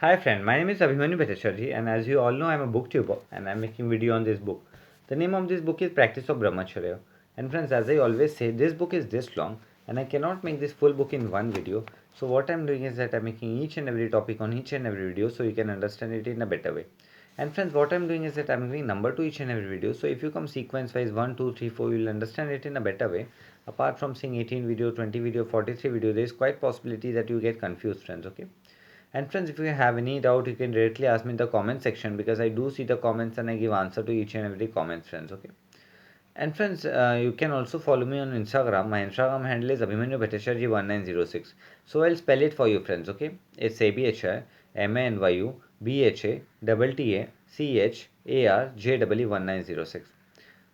Hi friend, my name is Abhimanyu Bhattacharjee and as you all know I am a booktuber and I am making video on this book. The name of this book is Practice of Brahmacharya. And friends, as I always say, this book is this long and I cannot make this full book in one video. So what I am doing is that I am making each and every topic on each and every video so you can understand it in a better way. And friends, what I am doing is that I am giving number to each and every video. So if you come sequence wise 1, 2, 3, 4, you will understand it in a better way. Apart from seeing 18 video, 20 video, 43 video, there is quite possibility that you get confused friends, okay? And friends, if you have any doubt, you can directly ask me in the comment section because I do see the comments and I give answer to each and every comment, friends. Okay. And friends, you can also follow me on Instagram. My Instagram handle is Abhimanyu Bhattacharjee 1906. So I'll spell it for you, friends. Okay. It's ABHIMANYU BHATTACHARJE 1906.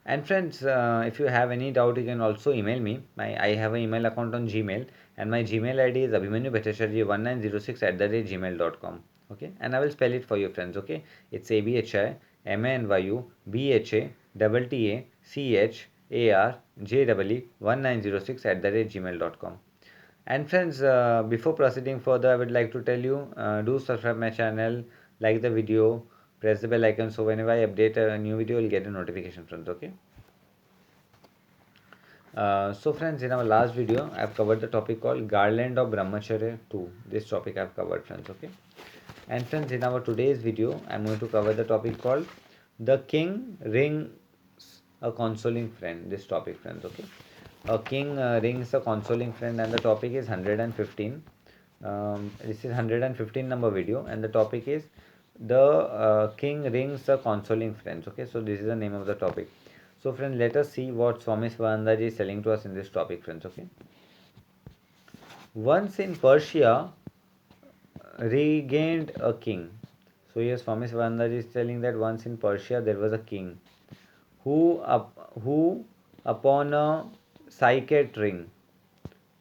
And friends, if you have any doubt, you can also email me. I have an email account on Gmail, and my Gmail ID is abhimanyubhattacharjee1906@gmail.com. Okay, and I will spell it for you, friends. Okay, it's ABHIMANYUBHATTACHARJE 1906 And friends, before proceeding further, I would like to tell you do subscribe my channel, like the video, press the bell icon so whenever I update a new video, you'll get a notification, friends. Okay. So friends, in our last video, I've covered the topic called Garland of Brahmacharya 2. This topic I've covered, friends. Okay. And friends, in our today's video, I'm going to cover the topic called The King Rings a Consoling Friend. This topic, friends. Okay. A king rings a consoling friend, and the topic is 115. This is 115 number video, and the topic is the king rings a consoling friends. Okay, so this is the name of the topic. So friends, let us see what Swami Swahandaji is telling to us in this topic, friends. Okay. Once in Persia regained a king. So here Swami Swahandaji is telling that once in Persia there was a king who upon a cycad ring.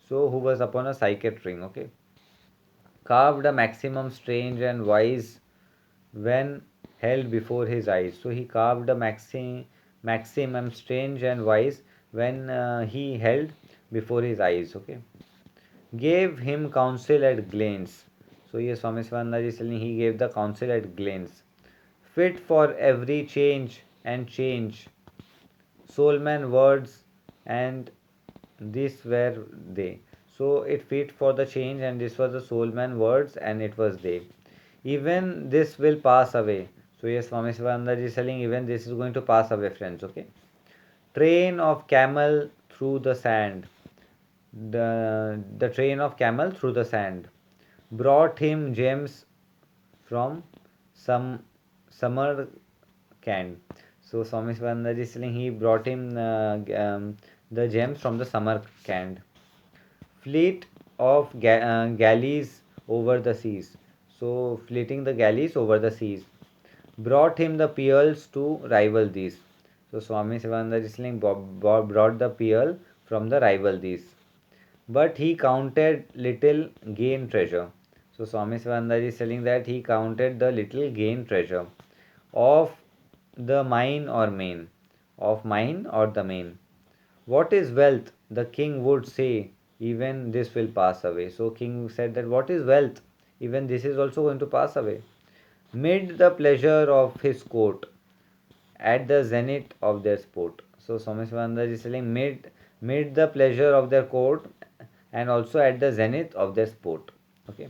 So who was upon a cycad ring, okay, carved a maximum strange and wise when held before his eyes. So he carved a maximum strange and wise when he held before his eyes. Okay, gave him counsel at glance. So here Swami Swaminanda is telling he gave the counsel at glance, fit for every change and change. Soulman words and these were they. So it fit for the change, and this was the soulman words, and it was they. Even this will pass away. So yes, Swami Shivananda is telling even this is going to pass away, friends. Okay. Train of camel through the sand. The train of camel through the sand brought him gems from some Samarkand. So Swami Shivananda is telling he brought him the gems from the Samarkand. Fleet of galleys over the seas. So fleeting the galleys over the seas brought him the pearls to rival these. So Swami Shivananda is saying brought the pearl from the rival these. But he counted little gain treasure. So Swami Shivananda is telling that he counted the little gain treasure of the mine or main, of mine or the main. What is wealth? The king would say, even this will pass away. So king said that what is wealth? Even this is also going to pass away. Mid the pleasure of his court, at the zenith of their sport. So Swami Shivananda is telling mid the pleasure of their court and also at the zenith of their sport. Okay.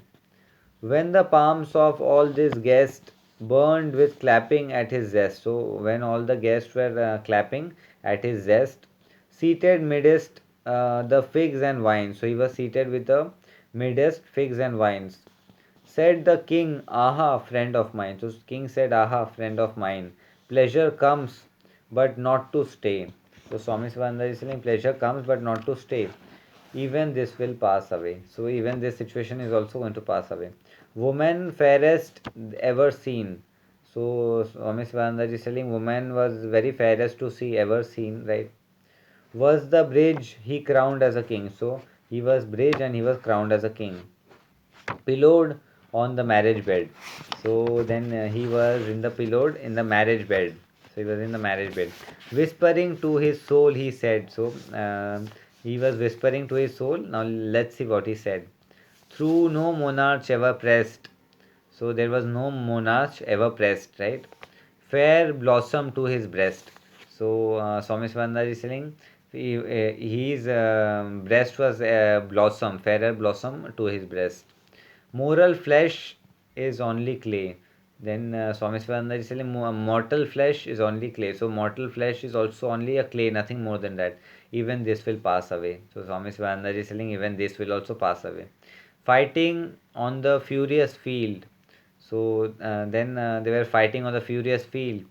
When the palms of all these guests burned with clapping at his zest. So when all the guests were clapping at his zest, seated midst the figs and wines. So he was seated with the midst figs and wines. Said the king, aha, friend of mine. So king said, aha, friend of mine. Pleasure comes, but not to stay. So Swami Swananda is saying, pleasure comes, but not to stay. Even this will pass away. So even this situation is also going to pass away. Woman fairest ever seen. So Swami Swananda is telling, woman was very fairest to see ever seen, right? Was the bridge he crowned as a king. So he was bridge and he was crowned as a king, pillowed on the marriage bed. So then he was in the pillowed in the marriage bed. So he was in the marriage bed, whispering to his soul. He said so. He was whispering to his soul. Now let's see what he said. Through no monarch ever pressed. So there was no monarch ever pressed, right? Fair blossom to his breast. So Swami Shivananda is saying his breast was blossom, fairer blossom to his breast. Moral flesh is only clay. Then Swami Shivananda is saying mortal flesh is only clay. So mortal flesh is also only a clay, nothing more than that. Even this will pass away. So Swami Shivananda is saying even this will also pass away. Fighting on the furious field. So then they were fighting on the furious field.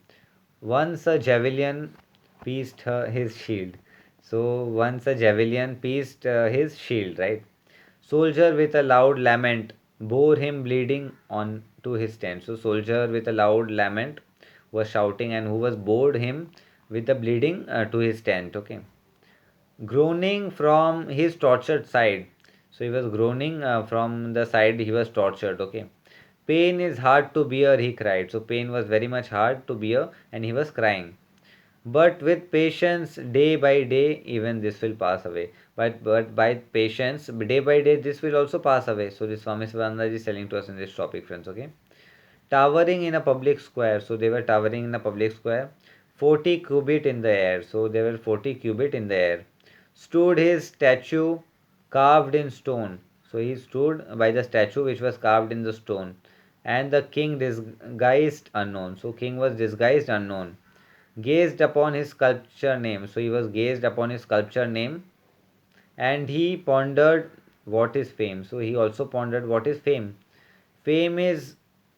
Once a javelin pierced his shield. So once a javelin pierced his shield, right? Soldier with a loud lament bore him bleeding on to his tent. So soldier with a loud lament was shouting, and who was bored him with the bleeding to his tent. Okay, groaning from his tortured side. So he was groaning from the side he was tortured. Okay, pain is hard to bear, he cried. So pain was very much hard to bear, and he was crying. But with patience, day by day, even this will pass away. But by patience, day by day, this will also pass away. So this Swami Sivananda is telling to us in this topic, friends. Okay, towering in a public square. So they were towering in a public square, 40 cubit in the air. So they were 40 cubit in the air. Stood his statue carved in stone. So he stood by the statue which was carved in the stone. And the king disguised unknown. So king was disguised unknown, gazed upon his sculpture name. So he was gazed upon his sculpture name, and he pondered what is fame. So he also pondered what is fame. Fame is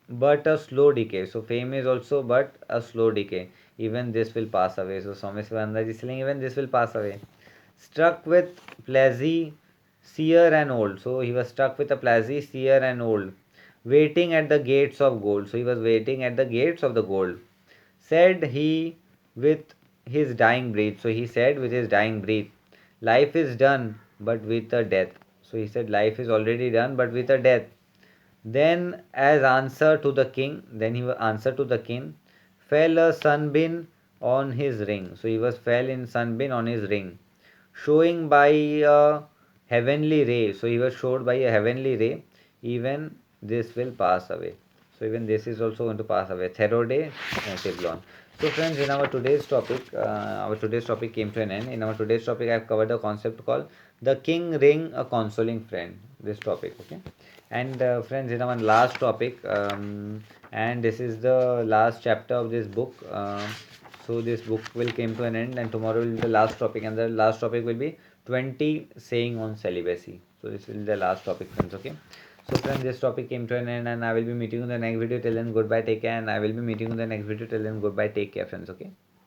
but a slow decay. So fame is also but a slow decay. Even this will pass away. So Swami Sivananda is saying even this will pass away. Struck with palsy, seer and old. So he was struck with a palsy, seer and old, waiting at the gates of gold. So he was waiting at the gates of the gold. Said he with his dying breath. So he said with his dying breath, life is done, but with a death. So he said, life is already done, but with a death. Then, as answer to the king, then he answered to the king, fell a sunbeam on his ring. So he was fell in sunbeam on his ring, showing by a heavenly ray. So he was showed by a heavenly ray. Even this will pass away. So even this is also going to pass away. Therode Teflon. So friends, in our today's topic came to an end. In our today's topic, I have covered the concept called the king ring, a consoling friend. This topic, okay. And friends, in our last topic, and this is the last chapter of this book. So this book will came to an end, and tomorrow will be the last topic, and the last topic will be 20 saying on celibacy. So this will be the last topic, friends. Okay. So friends, this topic came to an end, and I will be meeting you in the next video. Till then, goodbye, take care, and I will be meeting you in the next video. Till then, goodbye, take care, friends. Okay.